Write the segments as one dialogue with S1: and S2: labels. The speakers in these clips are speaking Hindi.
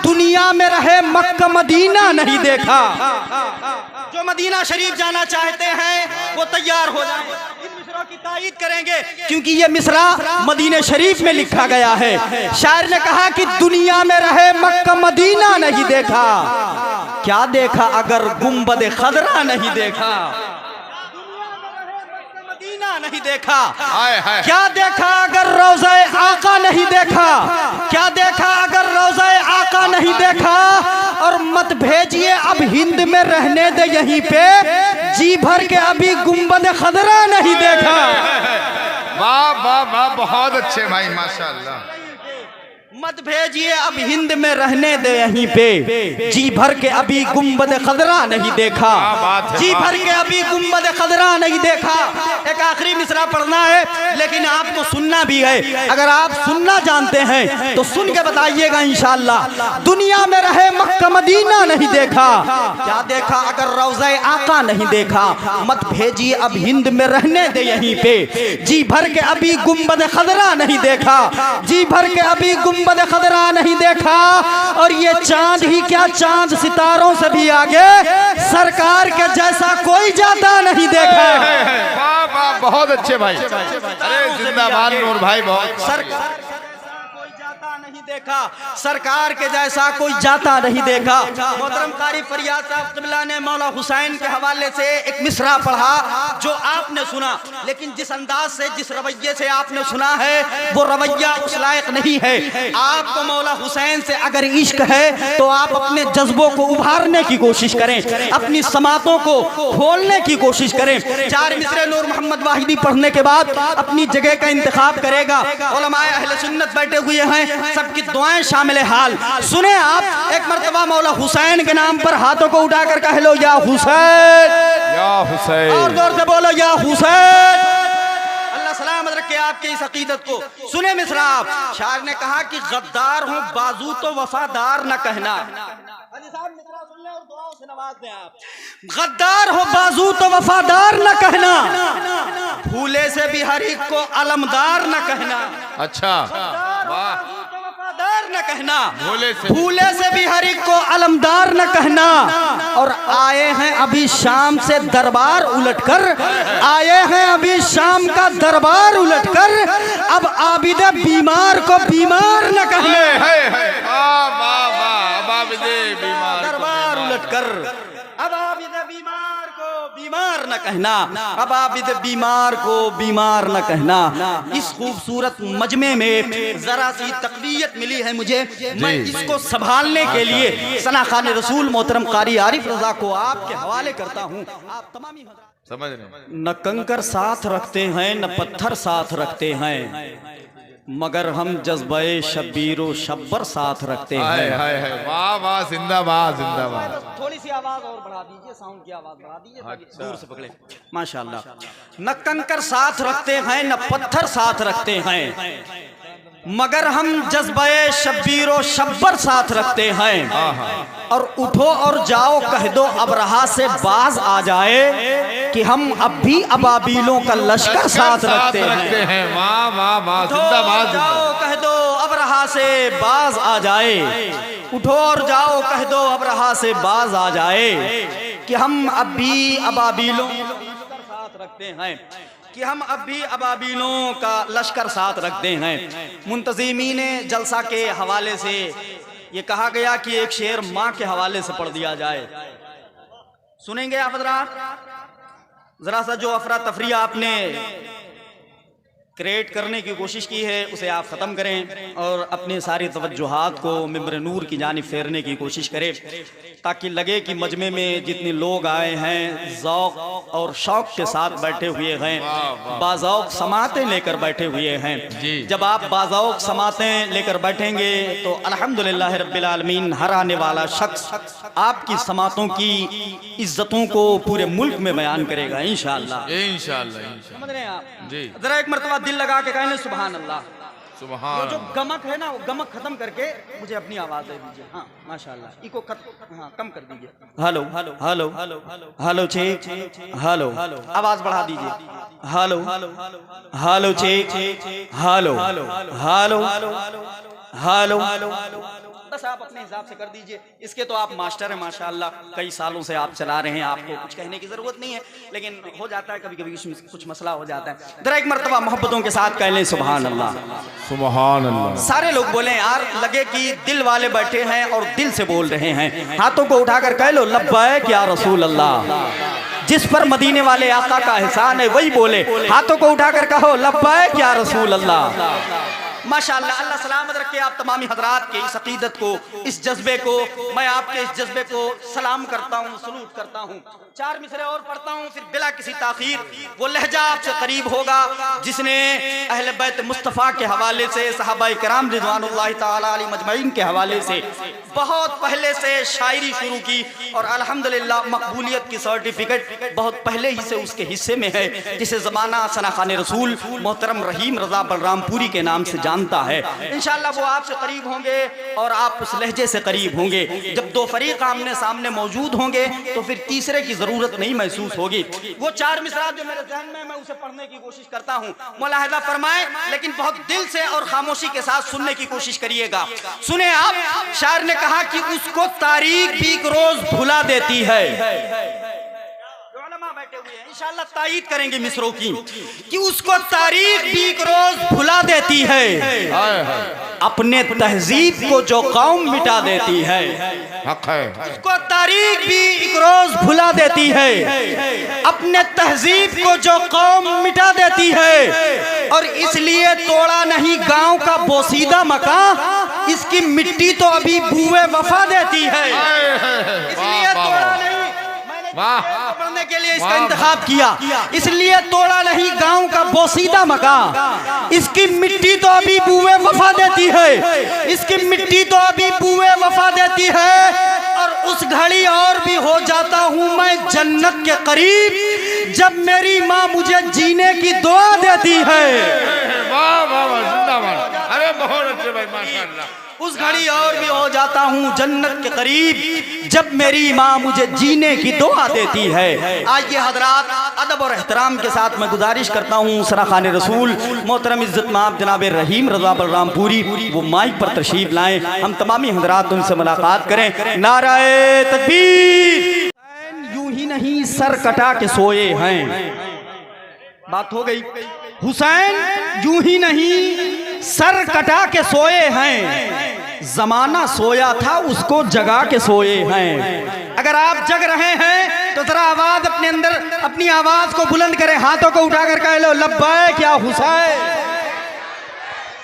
S1: दुनिया में रहे मक्का मदीना नहीं देखा। जो मदीना शरीफ जाना चाहते हैं वो तैयार हो जाए, इन मिसरों की तायीद करेंगे क्योंकि ये मिसरा मदीने शरीफ में लिखा गया है। शायर ने कहा कि दुनिया में रहे मक्का मदीना नहीं देखा, क्या देखा अगर गुंबद खदरा नहीं देखा। मदीना नहीं देखा, क्या देखा अगर रोज़े आका नहीं देखा, क्या देखा अगर रोज़े आका नहीं देखा। और मत भेजिए अब हिंद में रहने दे यहीं पे, जी भर के अभी गुंबद खदरा नहीं देखा।
S2: वाह वाह वाह, बहुत अच्छे भाई, माशाल्लाह।
S1: मत भेजिए अब हिंद में रहने दे यहीं पे, जी भर के अभी गुंबद खदरा नहीं देखा, जी भर के अभी गुंबद खदरा नहीं देखा। एक आखिरी मिसरा पढ़ना है लेकिन आपको सुनना भी है। अगर आप सुनना जानते हैं तो सुन के बताइएगा इंशाअल्लाह। दुनिया में रहे मक्का मदीना नहीं देखा, क्या देखा अगर रोज़े आका नहीं देखा। मत भेजिए अब हिंद में रहने दे यहीं पे, जी भर के अभी गुंबद खदरा नहीं देखा, जी भर के अभी गुंबद खदरा नहीं देखा। और ये चांद ही क्या, चांद सितारों से भी आगे सरकार के जैसा कोई जाता नहीं देखा।
S2: वाह वाह, बहुत अच्छे भाई, अरे जिंदाबाद नूर भाई, बहुत।
S1: सरकार कोई जाता नहीं देखा, सरकार के जैसा कोई जाता नहीं देखा। मोहतरम कारी फरियाद साहब क़िबला ने मौला हुसैन के हवाले से एक मिसरा पढ़ा जो आपने सुना, लेकिन जिस अंदाज से, जिस रवैये से आपने सुना है वो रवैया उस लायक नहीं है। आपको मौला हुसैन से अगर इश्क है तो आप अपने जज्बों को उभारने की कोशिश करें, अपनी समातों को खोलने की कोशिश करें। चार मिसरे नूर मोहम्मद वाहिदी पढ़ने के बाद अपनी जगह का इंतखाब करेगा। उलमाए अहले सुन्नत बैठे हुए हैं, सबकी दुआएं शामिल हाल। सुने आप, एक मर्तबा मौला हुसैन के नाम पर हाथों को उठाकर कह लो या हुसैन,
S2: या हुसैन,
S1: और जोर से बोलो या हुसैन। अल्लाह सलामत रखे आपके इस अकीदत को। सुने मिसरा आप, शायर ने कहा कि गद्दार हूँ बाजू तो वफादार न कहना। गद्दार हो बाजू तो वफादार न कहना, भूले से भी हर एक को अलमदार न कहना।
S2: अच्छा, वाह,
S1: वफादार न कहना,
S2: भूले
S1: से भी हर एक को अलमदार न कहना। और आए हैं अभी शाम से दरबार उलटकर, आए हैं अभी शाम का दरबार उलटकर, अब आबिद बीमार को बीमार न कहना। दरबार उलटकर अब आबिद बीमार को बीमार न कहना, अब आबिद बीमार को बीमार न कहना। इस खूबसूरत मजमे में जरा सी तकवीयत मिली है मुझे, मैं इसको संभालने के लिए सना खान रसूल मोहतरम कारी आरिफ रजा को आपके हवाले करता हूँ। आप तमामी
S2: समझ रहे,
S1: न कंकर साथ रखते हैं न पत्थर साथ रखते हैं, मगर हम जज्बे शब्बीर व शब्बर साथ रखते हैं।
S2: वाह वाह, जिंदाबाद जिंदाबाद।
S1: थोड़ी सी आवाज और बढ़ा दीजिए, साउंड की आवाज बढ़ा दीजिए, दूर से पकड़े। माशाल्लाह। न कंकर साथ रखते हैं न पत्थर साथ रखते हैं, मगर हम जज्बे शब्बीर व शब्बर साथ रखते हैं। और उठो और जाओ कह दो अब रहा से बाज आ जाए कि हम अब भी अबाबीलों का लश्कर साथ रखते हैं।
S2: वाह वाह वाह, जिंदाबाद।
S1: जाओ कह दो अब रहा से बाज आ जाए, उठो और जाओ कह दो अब रहा से बाज आ जाए कि हम अब भी अबाबीलों का साथ रखते हैं, कि हम अब भी अबाबीलों का लश्कर साथ रखते हैं। मुंतज़िमीन जलसा के हवाले से ये कहा गया कि एक शेर माँ के हवाले से पढ़ दिया जाए, सुनेंगे आप हज़रात? जरा सा जो अफरा तफरी आपने क्रिएट करने की कोशिश की है उसे आप ख़त्म करें और अपनी सारी तवज्जुहात को मिंबर नूर की जानिब फेरने की कोशिश करें, ताकि लगे कि मजमे में जितने लोग आए हैं ज़ौक़ और शौक़ के साथ बैठे हुए हैं, बाज़ौक़ समातें लेकर बैठे हुए हैं। जब आप बाज़ौक़ समातें लेकर बैठेंगे तो अल्हम्दुलिल्लाह रब्बिल आलमीन हर आने वाला शख्स आपकी समातों की इज्जतों को पूरे मुल्क में बयान करेगा इंशाअल्लाह। समझ रहे हैं आप? जरा एक मरतबा दिल लगा के कहने सुभान अल्लाह।
S2: सुभान।
S1: जो गमक है ना वो गमक खत्म करके मुझे अपनी आवाज दे दीजिए। हाँ माशाल्लाह, इको हाँ कम कर दीजिए। Hello hello hello hello check, hello आवाज बढ़ा दीजिए। Hello hello check, hello hello hello बस आप अपने हिसाब से कर दीजिए। इसके तो आप मास्टर हैं माशाअल्लाह, कई सालों से आप चला रहे हैं, आपको कुछ कहने की जरूरत नहीं है, लेकिन हो जाता है कभी कभी कुछ मसला हो जाता है। जरा एक मरतबा मोहब्बतों के साथ कह लें सुभान अल्लाह,
S2: सुभान अल्लाह।
S1: सारे लोग बोले यार, लगे कि दिल वाले बैठे हैं और दिल से बोल रहे हैं। हाथों को उठाकर कह लो लब्बैक या रसूल अल्लाह। जिस पर मदीने वाले आका का एहसान है वही बोले, हाथों को उठाकर कहो लब्बैक या रसूल अल्लाह। माशाअल्लाह, अल्लाह सलामत रखे आप तमामी हजरात के इस अकीदत को, इस जज्बे को। मैं आपके इस जज्बे को सलाम करता हूँ, सलूट करता हूँ। चार मिसरे और पढ़ता हूँ, फिर बिला किसी ताखीर वो लहजा आपसे करीब होगा जिसने अहले बैत मुस्तफ़ा के हवाले से, सहाबाए किराम रिज़वानुल्लाहि ताला अलैहिम अजमईन के हवाले से बहुत पहले से शायरी शुरू की, और अल्हम्दुलिल्लाह मकबूलियत की सर्टिफिकेट बहुत पहले ही से उसके हिस्से में है, जिसे ज़माना सना खान रसूल मोहतरम रहीम रज़ा बलरामपुरी के नाम से जानता है। इंशाअल्लाह वो आपसे करीब होंगे और आप उस लहजे से करीब होंगे। जब दो फरीक आमने सामने मौजूद होंगे तो फिर तीसरे की जरूरत नहीं महसूस होगी। वो चार मिसरा जो मेरे ज़हन में, मैं उसे पढ़ने की कोशिश करता हूँ, मुलाहिज़ा फरमाएं, लेकिन बहुत दिल से और खामोशी के साथ सुनने की कोशिश करिएगा। सुने आप, शायर ने कहा कि उसको तारीख भी एक रोज भुला देती है। बैठे हुए हैं इंशाअल्लाह तायीद करेंगे मिसरों की कि उसको तारीख भी एक रोज भुला देती है, अपने तहजीब को जो कौम मिटा देती है।
S2: हक है,
S1: उसको तारीख भी एक रोज भुला देती है, अपने तहजीब को जो कौम मिटा देती है। और इसलिए तोड़ा नहीं गांव का बोसीदा मकान, इसकी मिट्टी तो अभी बूए वफा देती है। इसलिए तोड़ा नहीं, पढ़ने के लिए इसका इंतखाब किया, इसलिए तोड़ा नहीं गांव का बोसीदा मकान, इसकी मिट्टी तो अभी बूए वफा देती है, इसकी मिट्टी तो अभी बूए वफा देती है। और उस घड़ी और भी हो जाता हूँ मैं जन्नत के करीब, जब मेरी माँ मुझे जीने की दुआ देती है।
S2: वाह वाह वाह, जिंदाबाद। अरे बहुत अच्छे भाई, माशाअल्लाह।
S1: उस घड़ी और भी हो जाता हूँ जन्नत के करीब, जब मेरी माँ मुझे जीने की दुआ देती है। आइए हजरात, अदब और एहतराम के साथ मैं गुजारिश करता हूँ सना खान रसूल मोहतरम इज्जत माब जनाब रहीम रज़ा बलरामपुरी वो माइक पर तशरीफ लाएं, हम तमामी हजरात उनसे मुलाकात करें। नाराए तकबीर। यूं ही नहीं सर कटा के सोए हैं, बात हो गई। हुसैन यूं ही नहीं सर कटा के सोए हैं, जमाना सोया था उसको जगा के सोए हैं। अगर आप जग रहे हैं तो जरा आवाज अपने अंदर, अपनी आवाज को बुलंद करें, हाथों को उठाकर कह लो लब्बैक या हुसैन।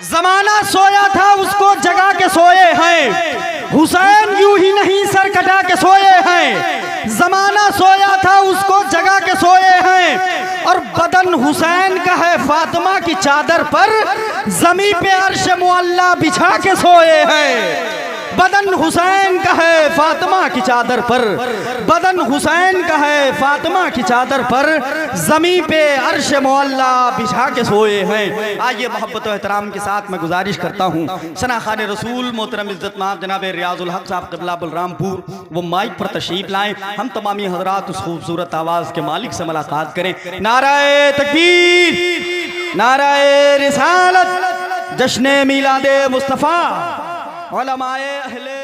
S1: जमाना सोया था उसको जगा के सोए हैं, हुसैन यूं ही नहीं सर कटा के सोए हैं, जमाना सोया था उसको जगा के सोए हैं। और बदन हुसैन का है फातिमा की चादर पर, जमी पे अर्श मुअल्ला बिछा के सोए हैं। बदन हुसैन का है फातिमा की चादर पर, बदन हुसैन का है फातिमा की चादर पर, जमी पे अर्श मुअल्ला बिछा के सोए हैं। आइए मोहब्बत और एहतराम के साथ मैं गुजारिश करता हूँ सना खान रसूल मोहतरम इज्जत माब जनाब रियाजुल हक साहब क़िबला बलरामपुर वो माइक पर तशरीफ लाएं, हम तमामी हजरात उस खूबसूरत आवाज़ के मालिक से मुलाकात करें। नाराए तकबीर, नाराए रिसालत, जश्न मिलादे मुस्तफ़ा, उलमाए अहले